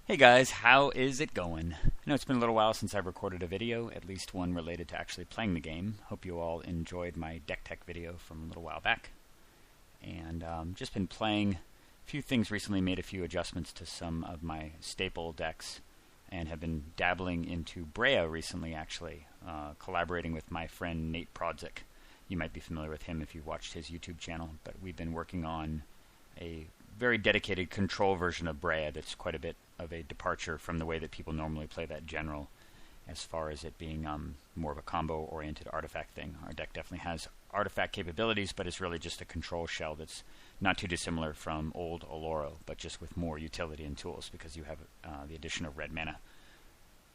Hey guys, how is it going? I know it's been a little while since I've recorded a video, at least one related to actually playing the game. Hope you all enjoyed my deck tech video from a little while back. And just been playing a few things recently, made a few adjustments to some of my staple decks, and have been dabbling into Brea recently actually, collaborating with my friend Nate Prodzik. You might be familiar with him if you've watched his YouTube channel, but we've been working on a very dedicated control version of Brea that's quite a bit of a departure from the way that people normally play that general, as far as it being more of a combo-oriented artifact thing. Our deck definitely has artifact capabilities, but it's really just a control shell that's not too dissimilar from old Oloro, but just with more utility and tools because you have the addition of red mana.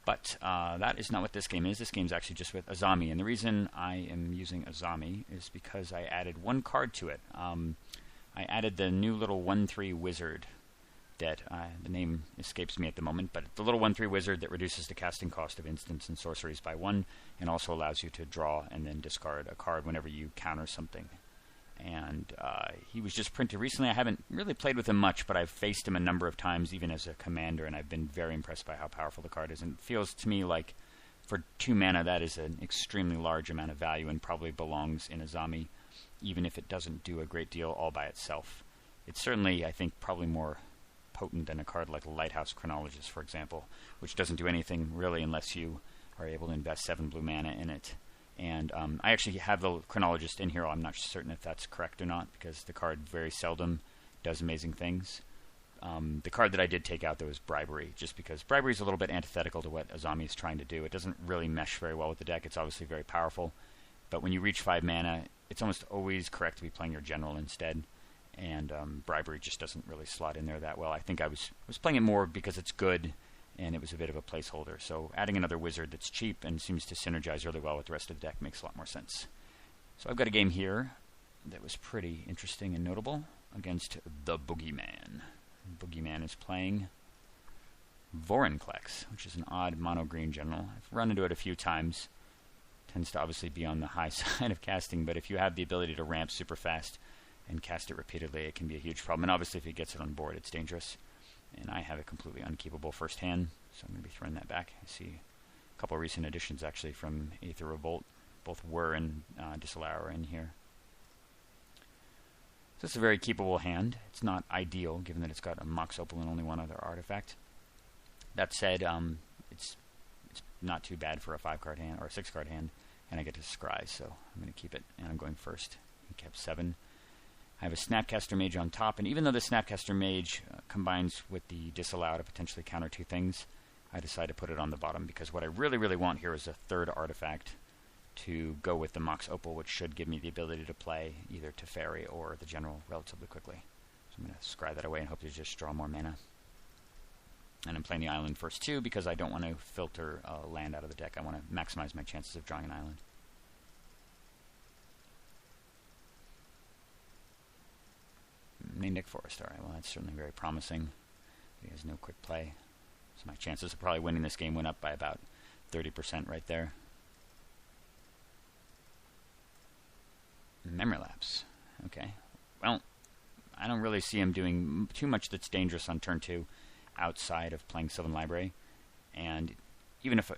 But that is not what this game is. This game is actually just with Azami, and the reason I am using Azami is because I added one card to it. I added the new little 1/3 wizard that the name escapes me at the moment, but the little 1/3 wizard that reduces the casting cost of instants and sorceries by 1 and also allows you to draw and then discard a card whenever you counter something. And he was just printed recently. I haven't really played with him much, but I've faced him a number of times even as a commander, and I've been very impressed by how powerful the card is. And it feels to me like for 2 mana that is an extremely large amount of value and probably belongs in Azami, even if it doesn't do a great deal all by itself. It's certainly, I think, probably more potent than a card like Lighthouse Chronologist, for example, which doesn't do anything really unless you are able to invest 7 blue mana in it. And I actually have the Chronologist in here. I'm not certain if that's correct or not, because the card very seldom does amazing things. The card that I did take out, though, is Bribery, just because Bribery is a little bit antithetical to what Azami is trying to do. It doesn't really mesh very well with the deck. It's obviously very powerful, but when you reach 5 mana, it's almost always correct to be playing your general instead. And Bribery just doesn't really slot in there that well. I think I was playing it more because it's good, and it was a bit of a placeholder. So adding another wizard that's cheap and seems to synergize really well with the rest of the deck makes a lot more sense. So I've got a game here that was pretty interesting and notable against the Boogeyman. Boogeyman is playing Vorinclex, which is an odd mono-green general. I've run into it a few times. Tends to obviously be on the high side of casting, but if you have the ability to ramp super fast and cast it repeatedly, it can be a huge problem. And obviously if it gets it on board, it's dangerous. And I have it completely unkeepable first hand, so I'm going to be throwing that back. I see a couple of recent additions actually from Aether Revolt. Both Whir and Disallow are in here. So it's a very keepable hand. It's not ideal, given that it's got a Mox Opal and only one other artifact. That said, it's not too bad for a 5-card hand, or a 6-card hand, and I get to scry, so I'm going to keep it, and I'm going first. He kept 7. I have a Snapcaster Mage on top, and even though the Snapcaster Mage combines with the Disallow to potentially counter 2 things, I decided to put it on the bottom, because what I really, really want here is a 3rd artifact to go with the Mox Opal, which should give me the ability to play either Teferi or the General relatively quickly. So I'm going to scry that away and hope to just draw more mana. And I'm playing the island first too, because I don't want to filter land out of the deck. I want to maximize my chances of drawing an island. Nick Forest, alright, well that's certainly very promising. He has no quick play. So my chances of probably winning this game went up by about 30% right there. Memory Lapse. Okay. Well, I don't really see him doing too much that's dangerous on turn 2 outside of playing Sylvan Library. And even if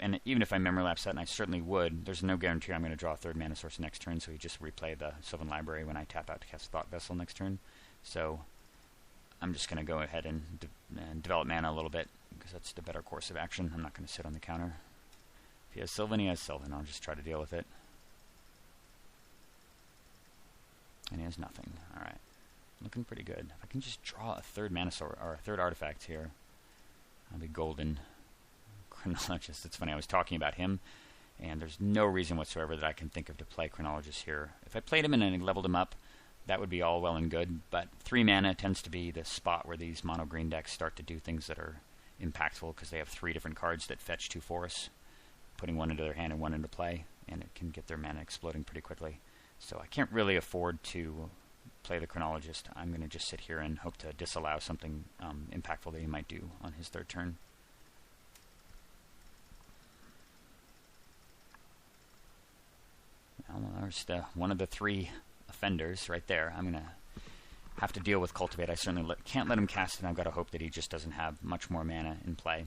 I Memory Lapse that, and I certainly would, there's no guarantee I'm going to draw a 3rd mana source next turn, so he just replay the Sylvan Library when I tap out to cast Thought Vessel next turn. So I'm just going to go ahead and develop mana a little bit, because that's the better course of action. I'm not going to sit on the counter. If he has Sylvan, he has Sylvan. I'll just try to deal with it. And he has nothing. Alright. Looking pretty good. If I can just draw a 3rd mana source, or a 3rd artifact here, I'll be golden. Chronologist. It's funny, I was talking about him, and there's no reason whatsoever that I can think of to play Chronologist here. If I played him and I leveled him up, that would be all well and good, but 3 mana tends to be the spot where these mono-green decks start to do things that are impactful, because they have 3 different cards that fetch 2 forests, putting 1 into their hand and 1 into play, and it can get their mana exploding pretty quickly. So I can't really afford to play the Chronologist. I'm going to just sit here and hope to disallow something impactful that he might do on his 3rd turn. Well, there's one of the 3 offenders right there. I'm going to have to deal with Cultivate. I certainly can't let him cast it, and I've got to hope that he just doesn't have much more mana in play.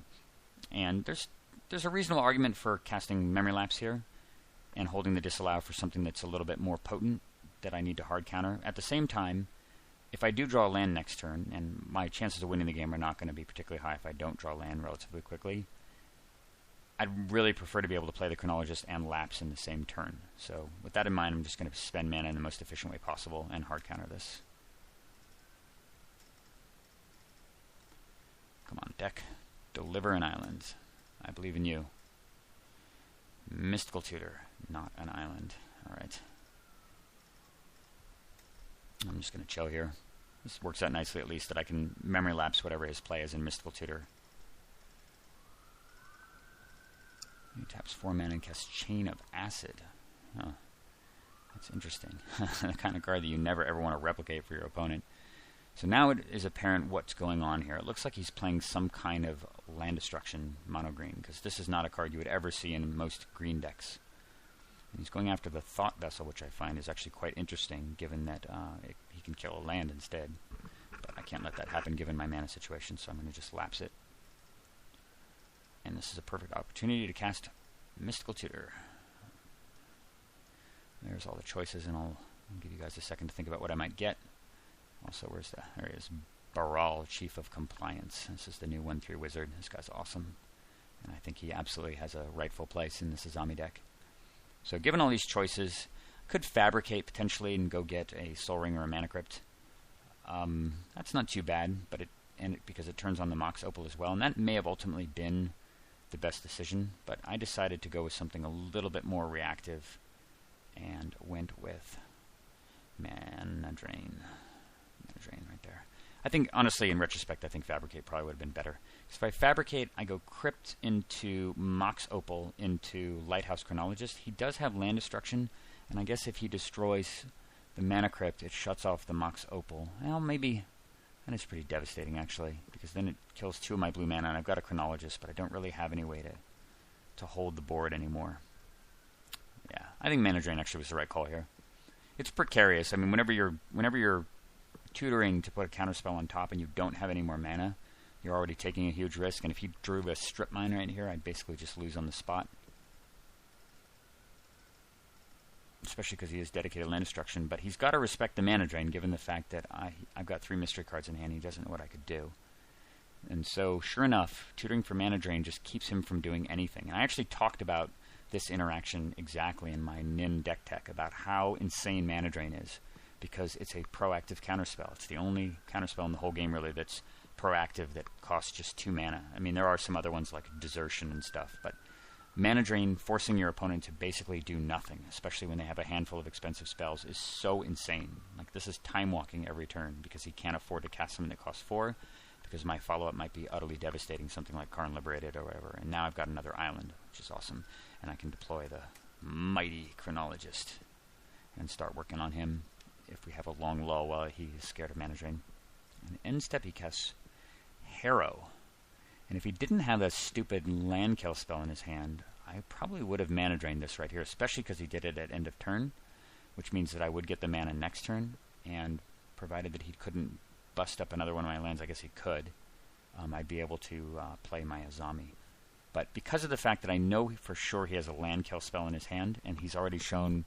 And there's a reasonable argument for casting Memory Lapse here and holding the Disallow for something that's a little bit more potent that I need to hard counter. At the same time, if I do draw a land next turn, and my chances of winning the game are not going to be particularly high if I don't draw land relatively quickly, I'd really prefer to be able to play the Chronologist and Lapse in the same turn. So with that in mind, I'm just going to spend mana in the most efficient way possible and hard counter this. Come on, deck. Deliver an island. I believe in you. Mystical Tutor, not an island. Alright. I'm just going to chill here. This works out nicely at least that I can Memory Lapse whatever his play is in Mystical Tutor. He taps 4 mana and casts Chain of Acid. Huh. That's interesting. The kind of card that you never ever want to replicate for your opponent. So now it is apparent what's going on here. It looks like he's playing some kind of land destruction mono green, because this is not a card you would ever see in most green decks. And he's going after the Thought Vessel, which I find is actually quite interesting, given that he can kill a land instead. But I can't let that happen given my mana situation, so I'm going to just lapse it. And this is a perfect opportunity to cast Mystical Tutor. There's all the choices, and I'll give you guys a second to think about what I might get. Also, there he is, Baral, Chief of Compliance. This is the new 1/3 wizard. This guy's awesome. And I think he absolutely has a rightful place in this Azami deck. So given all these choices, I could fabricate potentially and go get a Soul Ring or a Mana Crypt. That's not too bad, but because it turns on the Mox Opal as well, and that may have ultimately been the best decision, but I decided to go with something a little bit more reactive and went with Mana Drain. Drain right there. I think, honestly, in retrospect, I think Fabricate probably would have been better. So if I Fabricate, I go Crypt into Mox Opal into Lighthouse Chronologist. He does have land destruction, and I guess if he destroys the Mana Crypt, it shuts off the Mox Opal. Well, maybe that is pretty devastating, actually, because then it kills 2 of my blue mana, and I've got a Chronologist, but I don't really have any way to hold the board anymore. Yeah, I think Mana Drain actually was the right call here. It's precarious. I mean, whenever you're tutoring to put a counterspell on top and you don't have any more mana, you're already taking a huge risk. And if he drew a Strip Mine right here, I'd basically just lose on the spot. Especially because he has dedicated land destruction. But he's got to respect the Mana Drain, given the fact that I've got 3 mystery cards in hand. He doesn't know what I could do. And so, sure enough, tutoring for Mana Drain just keeps him from doing anything. And I actually talked about this interaction exactly in my Nin deck tech, about how insane Mana Drain is, because it's a proactive counterspell. It's the only counterspell in the whole game, really, that's proactive, that costs just 2 mana. I mean, there are some other ones like Desertion and stuff, but Mana Drain, forcing your opponent to basically do nothing, especially when they have a handful of expensive spells, is so insane. Like, this is time walking every turn, because he can't afford to cast something that costs 4, because my follow-up might be utterly devastating, something like Karn Liberated or whatever. And now I've got another island, which is awesome, and I can deploy the mighty Chronologist and start working on him if we have a long lull while he is scared of Mana Drain. And end step he casts Harrow. And if he didn't have a stupid land kill spell in his hand, I probably would have Mana Drained this right here, especially because he did it at end of turn, which means that I would get the mana next turn, and provided that he couldn't bust up another one of my lands, I guess he could, I'd be able to play my Azami. But because of the fact that I know for sure he has a land kill spell in his hand, and he's already shown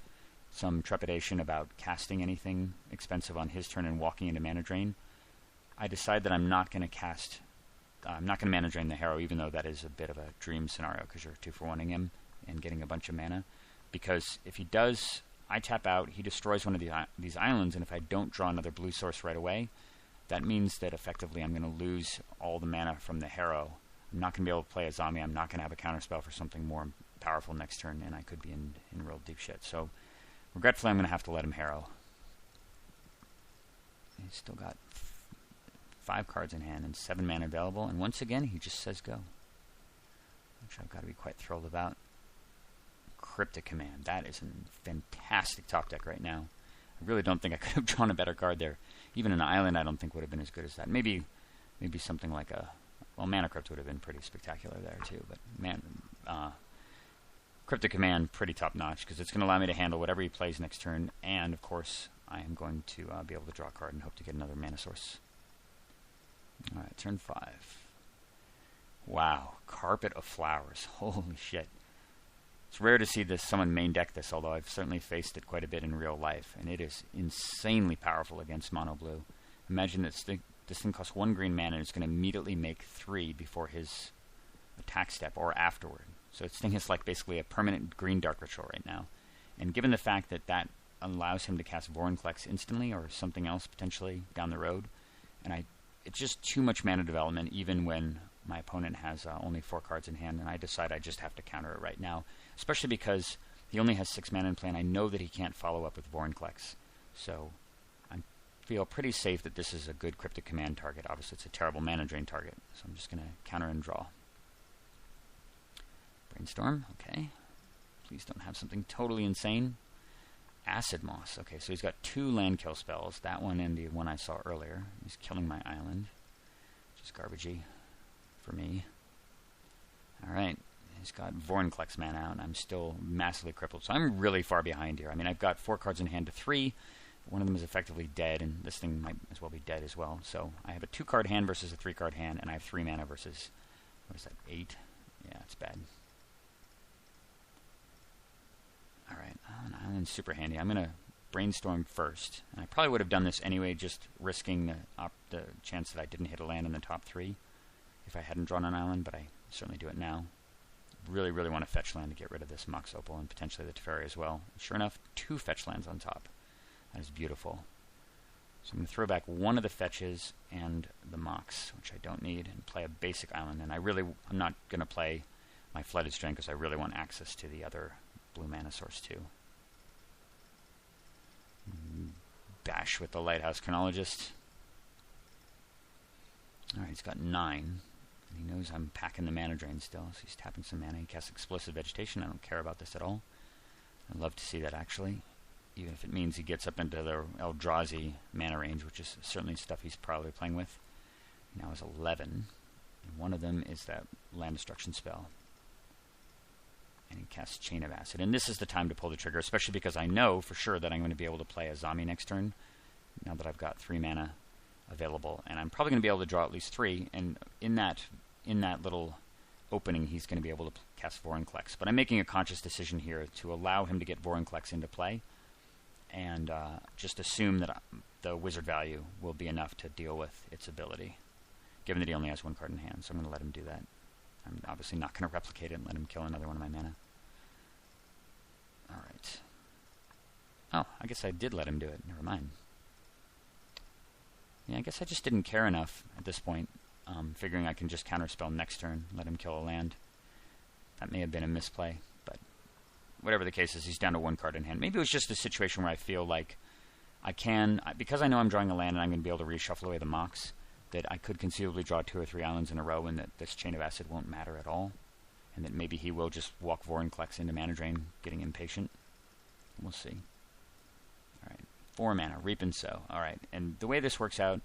some trepidation about casting anything expensive on his turn and walking into Mana Drain, I decide that I'm not going to Mana Drain the Harrow, even though that is a bit of a dream scenario, because you're 2-for-1ing him and getting a bunch of mana. Because if he does, I tap out, he destroys one of these islands, and if I don't draw another blue source right away, that means that effectively I'm going to lose all the mana from the Harrow. I'm not going to be able to play Azami. I'm not going to have a counterspell for something more powerful next turn, and I could be in real deep shit. So regretfully, I'm going to have to let him Harrow. He's still got 5 cards in hand and 7 mana available, and once again, he just says go. Which I've got to be quite thrilled about. Cryptic Command. That is a fantastic top deck right now. I really don't think I could have drawn a better card there. Even an island, I don't think would have been as good as that. Maybe something like Mana Crypt would have been pretty spectacular there too. But Cryptic Command, pretty top notch, because it's going to allow me to handle whatever he plays next turn, and of course I am going to be able to draw a card and hope to get another mana source. Alright, turn 5. Wow, Carpet of Flowers. Holy shit. It's rare to see someone main deck this, although I've certainly faced it quite a bit in real life, and it is insanely powerful against mono blue. Imagine this thing costs 1 green mana and it's going to immediately make 3 before his attack step or afterward. So this thing is like basically a permanent green Dark Ritual right now. And given the fact that that allows him to cast Vorinclex instantly or something else potentially down the road, and it's just too much mana development even when my opponent has only 4 cards in hand, and I decide I just have to counter it right now, especially because he only has 6 mana in play, and I know that he can't follow up with Vorinclex. So I feel pretty safe that this is a good Cryptic Command target. Obviously it's a terrible mana drain target, so I'm just going to counter and draw. Brainstorm, okay. Please don't have something totally insane. Acid Moss, okay, so he's got 2 land kill spells, that one and the one I saw earlier. He's killing my island, which is garbagey for me. Alright, he's got Vorinclex mana out, and I'm still massively crippled, so I'm really far behind here. I mean, I've got 4 cards in hand to 3, one of them is effectively dead, and this thing might as well be dead as well. So I have a 2-card hand versus a 3-card hand, and I have 3 mana versus, what is that, 8? Yeah, it's bad. Alright, an island's super handy. I'm going to brainstorm first. And I probably would have done this anyway, just risking the chance that I didn't hit a land in the top 3 if I hadn't drawn an island, but I certainly do it now. Really, really want to fetch land to get rid of this Mox Opal and potentially the Teferi as well. Sure enough, 2 fetch lands on top. That is beautiful. So I'm going to throw back one of the fetches and the Mox, which I don't need, and play a basic island. And I'm not going to play my Flooded Strand because I really want access to the other blue mana source too. Bash with the Lighthouse Chronologist. Alright, he's got 9. And he knows I'm packing the mana drain still, so he's tapping some mana. He casts Explosive Vegetation. I don't care about this at all. I'd love to see that actually, even if it means he gets up into the Eldrazi mana range, which is certainly stuff he's probably playing with. Now is 11. And one of them is that land destruction spell. And he casts Chain of Acid. And this is the time to pull the trigger, especially because I know for sure that I'm going to be able to play Azami next turn, now that I've got 3 mana available. And I'm probably going to be able to draw at least 3, and in that little opening he's going to be able to cast Vorinclex. But I'm making a conscious decision here to allow him to get Vorinclex into play, and just assume that the wizard value will be enough to deal with its ability, given that he only has 1 card in hand. So I'm going to let him do that. I'm obviously not going to replicate it and let him kill another one of my mana. Alright. Oh, I guess I did let him do it. Never mind. Yeah, I guess I just didn't care enough at this point, figuring I can just counterspell next turn, let him kill a land. That may have been a misplay, but whatever the case is, he's down to 1 card in hand. Maybe it was just a situation where I feel like I can, because I know I'm drawing a land and I'm going to be able to reshuffle away the Mox, that I could conceivably draw 2 or 3 islands in a row and that this Chain of Acid won't matter at all, and that maybe he will just walk Vorinclex into mana drain, getting impatient. We'll see. Alright, 4 mana, Reap and Sow. Alright, and the way this works out,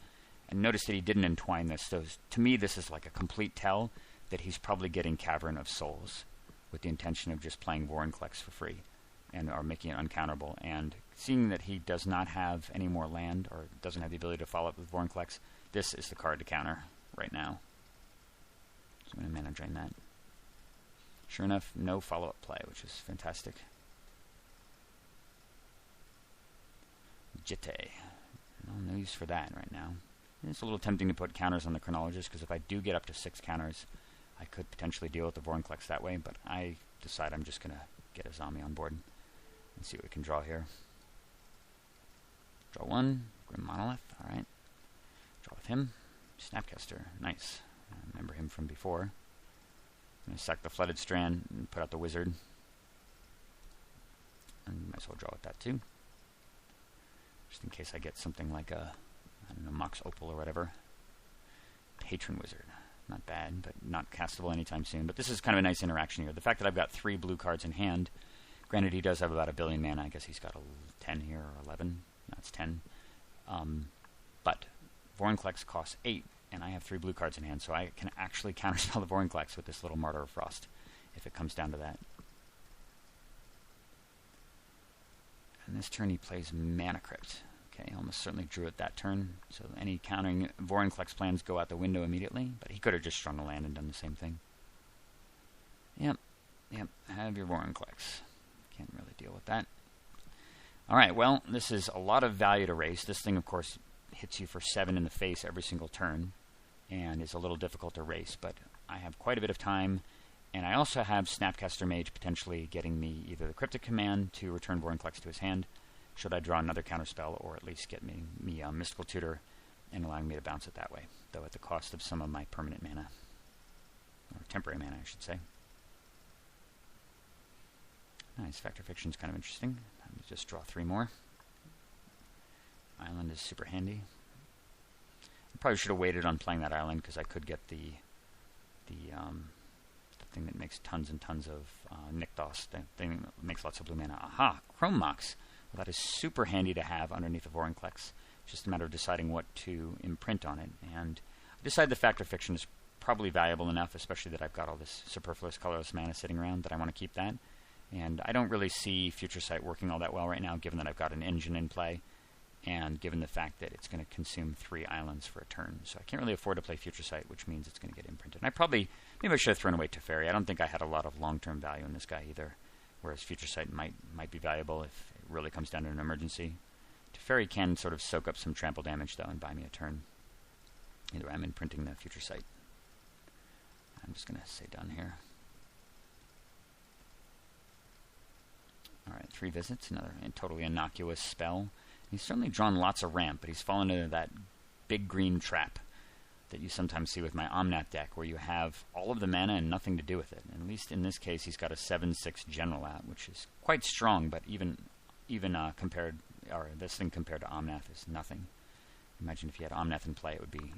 and notice that he didn't entwine this, so to me this is like a complete tell that he's probably getting Cavern of Souls with the intention of just playing Vorinclex for free, or making it uncounterable. And seeing that he does not have any more land, or doesn't have the ability to follow up with Vorinclex, this is the card to counter right now. So I'm going to mana drain that. Sure enough, no follow-up play, which is fantastic. Jitte. No use for that right now. It's a little tempting to put counters on the Chronologist, because if I do get up to 6 counters, I could potentially deal with the Vorinclex that way, but I decide I'm just going to get Azami on board and see what we can draw here. Draw 1, Grim Monolith, alright. Draw with him. Snapcaster, nice. I remember him from before. I'm going to sack the Flooded Strand and put out the Wizard. And might as well draw with that too. Just in case I get something like a, I don't know, Mox Opal or whatever. Patron Wizard. Not bad, but not castable anytime soon. But this is kind of a nice interaction here. The fact that I've got 3 blue cards in hand, granted he does have about 1 billion mana. I guess he's got 10 here, or 11. No, it's 10. But Vorinclex costs 8, and I have 3 blue cards in hand, so I can actually counterspell the Vorinclex with this little Martyr of Frost, if it comes down to that. And this turn he plays Mana Crypt. Okay, almost certainly drew it that turn, so any countering Vorinclex plans go out the window immediately, but he could have just strung a land and done the same thing. Yep, have your Vorinclex. Can't really deal with that. Alright, well, this is a lot of value to race. This thing, of course, hits you for 7 in the face every single turn, and is a little difficult to race, but I have quite a bit of time, and I also have Snapcaster Mage potentially getting me either the Cryptic Command to return Vorinclex to his hand, should I draw another counterspell, or at least get me Mystical Tutor and allowing me to bounce it that way, though at the cost of some of my permanent mana. Or temporary mana, I should say. Nice, Fact or Fiction is kind of interesting. Let me just draw 3 more. Island is super handy. I probably should have waited on playing that island, because I could get the thing that makes tons and tons of Nykthos, the thing that makes lots of blue mana. Aha! Chrome Mox! Well, that is super handy to have underneath the Vorinclex. It's just a matter of deciding what to imprint on it. And I decided the Fact or Fiction is probably valuable enough, especially that I've got all this superfluous colorless mana sitting around, that I want to keep that. And I don't really see Future Sight working all that well right now, given that I've got an engine in play, and given the fact that it's going to consume 3 islands for a turn. So I can't really afford to play Future Sight, which means it's going to get imprinted. And maybe I should have thrown away Teferi. I don't think I had a lot of long-term value in this guy either, whereas Future Sight might be valuable if it really comes down to an emergency. Teferi can sort of soak up some trample damage, though, and buy me a turn. Either way, I'm imprinting the Future Sight. I'm just going to say done here. Alright, 3 visits, another totally innocuous spell. He's certainly drawn lots of ramp, but he's fallen into that big green trap that you sometimes see with my Omnath deck, where you have all of the mana and nothing to do with it. And at least in this case, he's got a 7/6 general out, which is quite strong, but even compared, or this thing compared to Omnath is nothing. Imagine if you had Omnath in play, it would be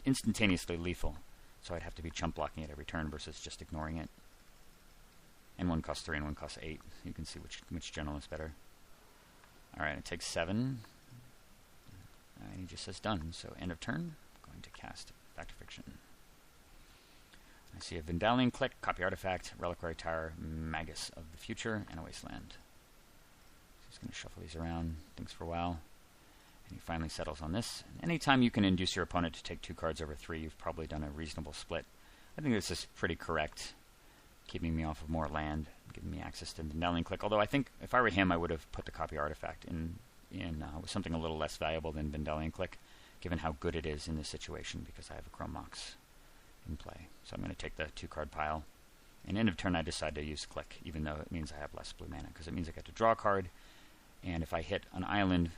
instantaneously lethal. So I'd have to be chump blocking it every turn versus just ignoring it. And one costs 3 and one costs 8. You can see which general is better. Alright, it takes 7. And he just says done. So end of turn. I'm going to cast Fact or Fiction. I see a Vendalion Click, Copy Artifact, Reliquary Tower, Magus of the Future, and a Wasteland. Just going to shuffle these around. Thinks for a while. And he finally settles on this. And anytime you can induce your opponent to take 2 cards over 3, you've probably done a reasonable split. I think this is pretty correct, keeping me off of more land, giving me access to Vendalion Click. Although I think if I were him, I would have put the Copy Artifact in with something a little less valuable than Vendalion Click, given how good it is in this situation, because I have a Chrome Mox in play. So I'm going to take the 2-card pile. And end of turn, I decide to use Click, even though it means I have less blue mana, because it means I get to draw a card. And if I hit an island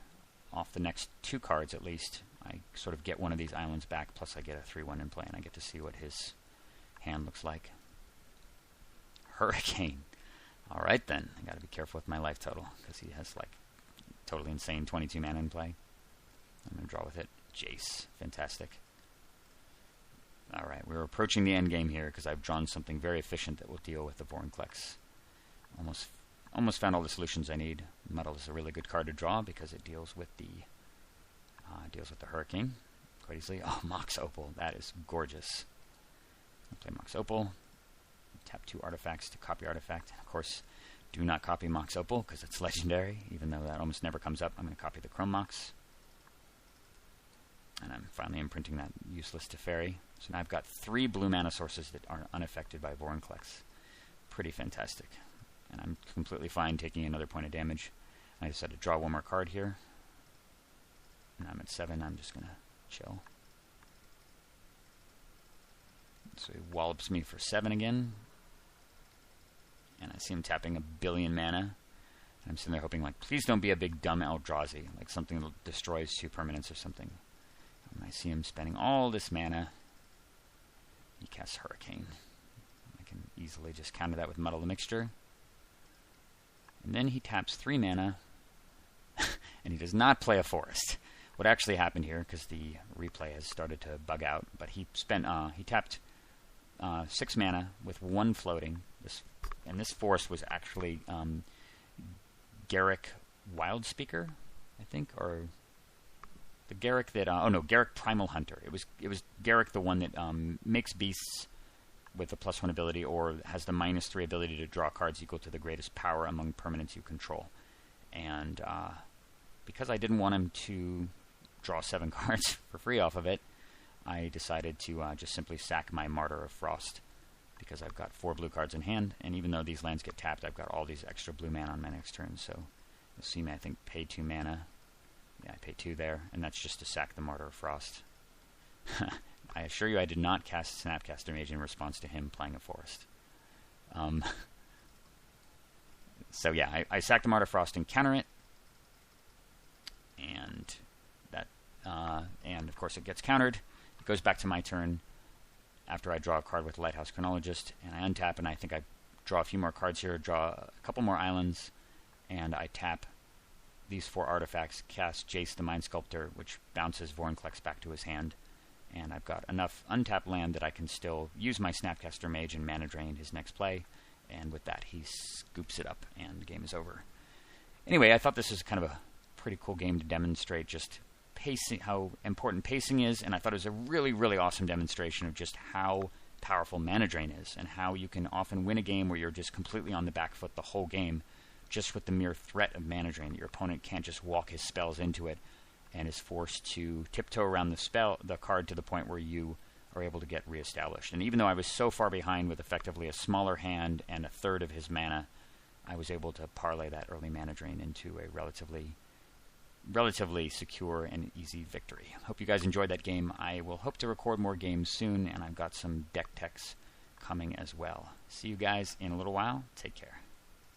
off the next 2 cards at least, I sort of get one of these islands back, plus I get a 3/1 in play, and I get to see what his hand looks like. Hurricane. Alright then, I gotta be careful with my life total, because he has like totally insane 22 mana in play. I'm gonna draw with it. Jace. Fantastic. Alright, we're approaching the end game here, because I've drawn something very efficient that will deal with the Vorinclex. Almost found all the solutions I need. Muddle is a really good card to draw, because it deals with the Hurricane quite easily. Oh, Mox Opal. That is gorgeous. I'll play Mox Opal. Tap 2 artifacts to copy artifact. Of course, do not copy Mox Opal, because it's legendary, even though that almost never comes up. I'm going to copy the Chrome Mox. And I'm finally imprinting that useless Teferi. So now I've got 3 blue mana sources that are unaffected by Vorinclex. Pretty fantastic. And I'm completely fine taking another point of damage. I just had to draw 1 more card here. Now I'm at 7. I'm just going to chill. So he wallops me for 7 again. And I see him tapping a billion mana. And I'm sitting there hoping, like, please don't be a big dumb Eldrazi, like something that destroys 2 permanents or something. And I see him spending all this mana. He casts Hurricane. I can easily just counter that with Muddle the Mixture. And then he taps 3 mana, and he does not play a forest. What actually happened here, because the replay has started to bug out, but he tapped 6 mana with 1 floating. And this forest was actually Garruk Wildspeaker, I think, or the Garruk that Garruk Primal Hunter. It was Garruk, the one that makes beasts with a +1 ability, or has the -3 ability to draw cards equal to the greatest power among permanents you control. And because I didn't want him to draw 7 cards for free off of it, I decided to just simply sack my Martyr of Frost, because I've got 4 blue cards in hand, and even though these lands get tapped, I've got all these extra blue mana on my next turn, so you'll see me, I think, pay 2 mana. Yeah, I pay 2 there, and that's just to sack the Martyr of Frost. I assure you I did not cast Snapcaster Mage in response to him playing a forest. So yeah, I sacked the Martyr of Frost and counter it, and that, and of course it gets countered. It goes back to my turn after I draw a card with Lighthouse Chronologist, and I untap, and I think I draw a few more cards here, draw a couple more islands, and I tap these 4 artifacts, cast Jace the Mind Sculptor, which bounces Vorinclex back to his hand, and I've got enough untapped land that I can still use my Snapcaster Mage and mana drain his next play, and with that he scoops it up, and the game is over. Anyway, I thought this was kind of a pretty cool game to demonstrate just pacing, how important pacing is, and I thought it was a really, really awesome demonstration of just how powerful mana drain is, and how you can often win a game where you're just completely on the back foot the whole game, just with the mere threat of mana drain. Your opponent can't just walk his spells into it, and is forced to tiptoe around the card to the point where you are able to get reestablished. And even though I was so far behind with effectively a smaller hand and a third of his mana, I was able to parlay that early mana drain into a relatively secure and easy victory. Hope you guys enjoyed that game. I will hope to record more games soon, and I've got some deck techs coming as well. See you guys in a little while. Take care.